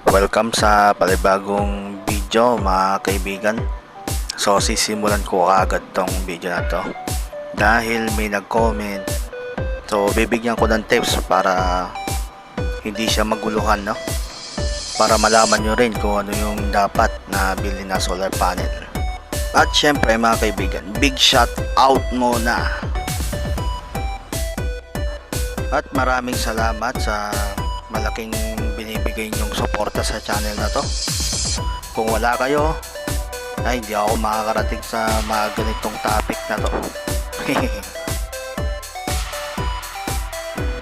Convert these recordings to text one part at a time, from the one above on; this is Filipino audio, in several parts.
Welcome sa panibagong video mga kaibigan. So sisimulan ko agad tong video na to dahil may nag-comment. So bibigyan ko ng tips para hindi siya maguluhan, no? Para malaman nyo rin kung ano yung dapat na bilhin na solar panel. At syempre mga kaibigan, big shout out muna. At maraming salamat sa malaking binibigay nyong suporta sa channel na to. Kung wala kayo, ay hindi ako makakarating sa mga ganitong topic na to.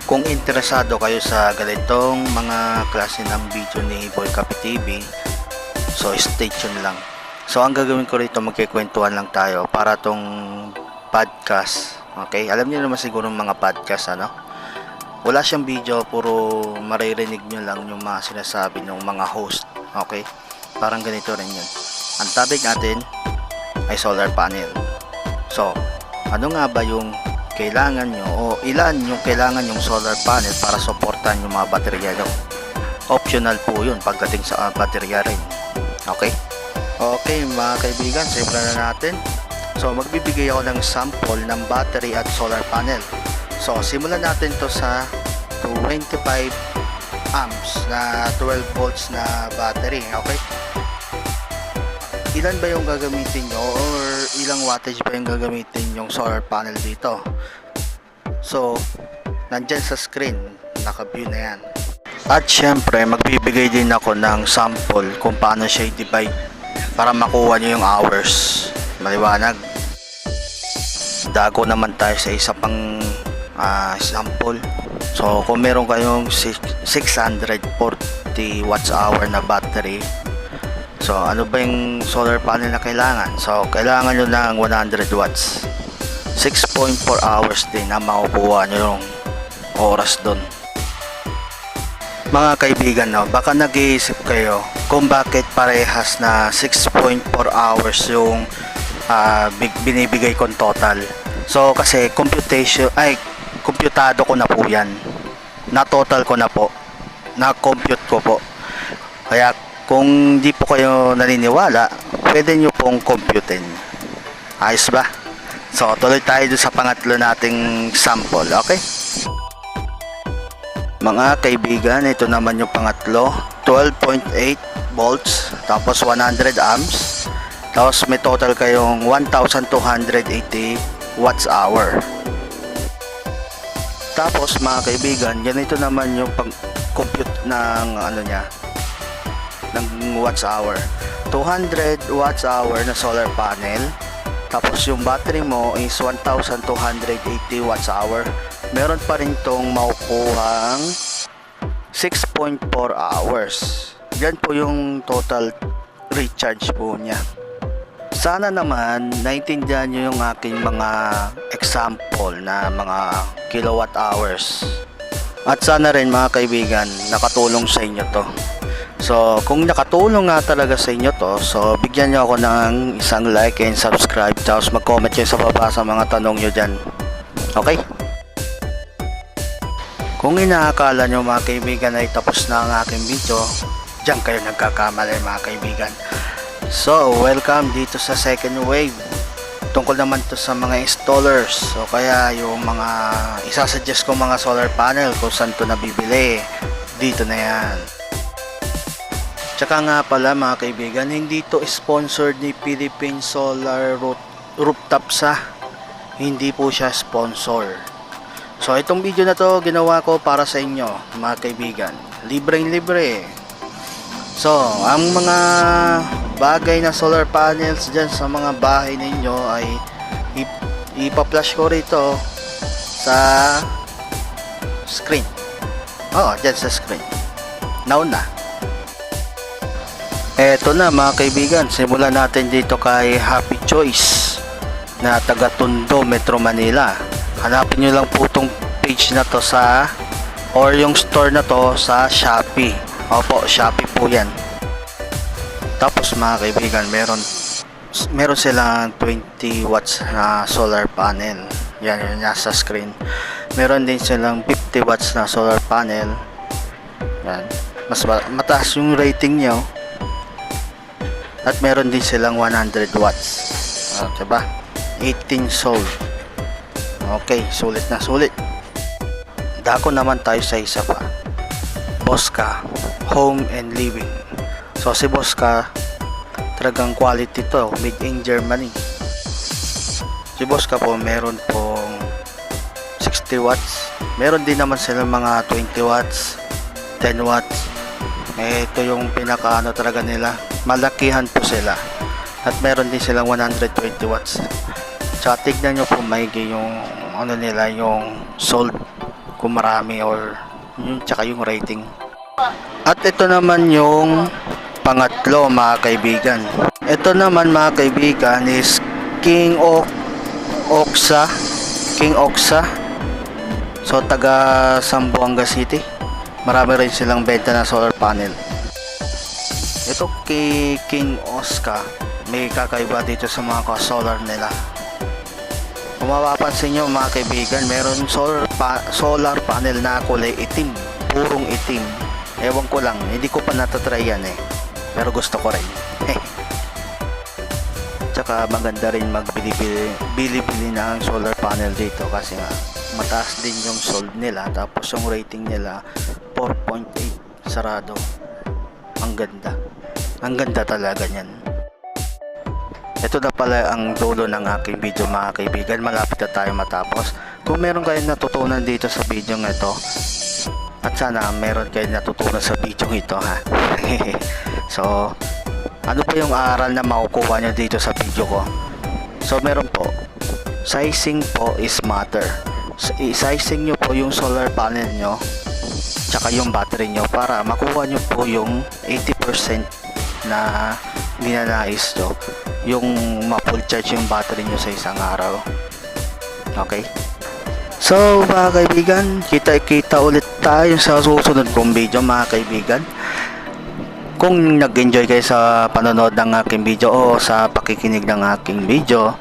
Kung interesado kayo sa ganitong mga klase ng video ni Boy Cafe TV, so stay tuned lang. So ang gagawin ko rito, magkikwentuhan lang tayo para tong podcast. Okay, alam niyo naman siguro mga podcast, ano? Wala siyang video, puro maririnig nyo lang yung mga sinasabi ng mga host. Okay? Parang ganito rin yun. Ang topic natin ay solar panel. So, ano nga ba yung kailangan nyo o ilan yung kailangan yung solar panel para supportan yung mga baterya nyo? Optional po yun pagdating sa baterya rin. Okay? Okay mga kaibigan, simulan na natin. So, magbibigay ako ng sample ng battery at solar panel. So, simulan natin to sa 25 amps na 12 volts na battery. Okay? Ilan ba yung gagamitin nyo or ilang wattage ba yung gagamitin yung solar panel dito? So, nandyan sa screen, naka-view na yan. At syempre, magbibigay din ako ng sample kung paano siya i-divide para makuha nyo yung hours. Maliwanag. Dago naman tayo sa isa pang sample. So kung meron kayong 640 watts hour na battery, so ano ba yung solar panel na kailangan? So kailangan nyo ng 100 watts, 6.4 hours din na makukuha nyo yung oras doon. Mga kaibigan, no, baka nag-iisip kayo kung bakit parehas na 6.4 hours yung binibigay kong total. So kasi kompyutado ko na po yan, na total ko na po, na compute ko po. Kaya kung di po kayo naniniwala, pwede nyo pong computein. Ayos ba? So tuloy tayo sa pangatlo nating sample. Okay, mga kaibigan, ito naman yung pangatlo. 12.8 volts, tapos 100 amps, tapos may total kayong 1280 watts hour. Tapos mga kaibigan, ganito naman yung pag-compute ng ano niya, ng watts hour. 200 watts hour na solar panel. Tapos yung battery mo is 1280 watts hour. Meron pa rin tong makukuhang 6.4 hours. Yan po yung total recharge po niya. Sana naman naintindihan nyo yung aking mga example na mga kilowatt hours. At sana rin mga kaibigan, nakatulong sa inyo to. So kung nakatulong nga talaga sa inyo to, so bigyan nyo ako ng isang like and subscribe. Tapos mag-comment nyo sa baba sa mga tanong nyo dyan. Okay? Kung inaakala nyo mga kaibigan ay tapos na ang aking video, dyan kayo nagkakamali mga kaibigan. So, welcome dito sa second wave. Tungkol naman to sa mga installers. So, kaya yung mga isasuggest ko mga solar panel kung saan to nabibili, dito na yan. Tsaka nga pala mga kaibigan, hindi to sponsored ni Philippine Solar Rooftop sa. Hindi po siya sponsor. So, itong video na to ginawa ko para sa inyo mga kaibigan. Libreng-libre. So, ang mga bagay na solar panels dyan sa mga bahay ninyo ay ipa-flash ko rito sa screen. Dyan sa screen. Nauna. Eto na mga kaibigan, simulan natin dito kay Happy Choice na taga Tondo, Metro Manila. Hanapin nyo lang po itong page na to sa, or yung store na to sa Shopee. Opo, Shopee po yan. Tapos mga kaibigan, meron silang 20 watts na solar panel. Yan yung nasa screen. Meron din silang 50 watts na solar panel. Yan. mataas yung rating niya, oh. At meron din silang 100 watts. Diba? 18 sold. Okay, sulit na sulit. Dako naman tayo sa isa pa. Bosca Home and Living. So si Bosca talagang quality to, made in Germany. Si Bosca po meron pong 60 watts. Meron din naman sila mga 20 watts, 10 watts. Ito yung pinaka ano talaga nila. Malakihan po sila. At meron din silang 120 watts. Tsaka tignan nyo po maigi yung ano nila, yung sold kung marami or yung tsaka yung rating. At ito naman yung pangatlo mga kaibigan. Ito naman mga kaibigan is King Oxa. So taga Zamboanga City. Marami rin silang benta na solar panel. Ito kay King Oxa, may kakaiba dito sa mga solar nila. Kung mapapansin nyo mga kaibigan, meron solar panel na kulay itim, purong itim. Ewan ko lang, hindi ko pa natatry yan eh, pero gusto ko rin. Tsaka maganda rin bili-bili ng solar panel dito kasi nga mataas din yung sold nila, tapos yung rating nila 4.8 sarado. Ang ganda talaga niyan. Ito na pala ang dulo ng aking video mga kaibigan. Malapit na tayo matapos. Kung meron kayong natutunan dito sa video ng ito, at sana meron kayong natutunan sa video ito ha. So ano pa yung aral na makukuha nyo dito sa video ko? So meron po, sizing po is matter. I-sizing nyo po yung solar panel nyo tsaka yung battery nyo para makuha nyo po yung 80% na ninanais nyo, yung ma-full charge yung battery nyo sa isang araw. Okay, so mga kaibigan, kita ulit tayo sa susunod kong video mga kaibigan. Kung nag-enjoy kayo sa panonood ng aking video o sa pakikinig ng aking video,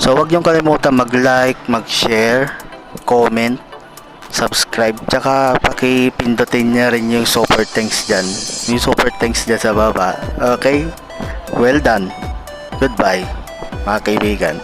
so huwag niyong kalimutan mag-like, mag-share, comment, subscribe, tsaka pakipindutin niya rin yung super thanks dyan. Yung super thanks dyan sa baba. Okay? Well done. Goodbye, mga kaibigan.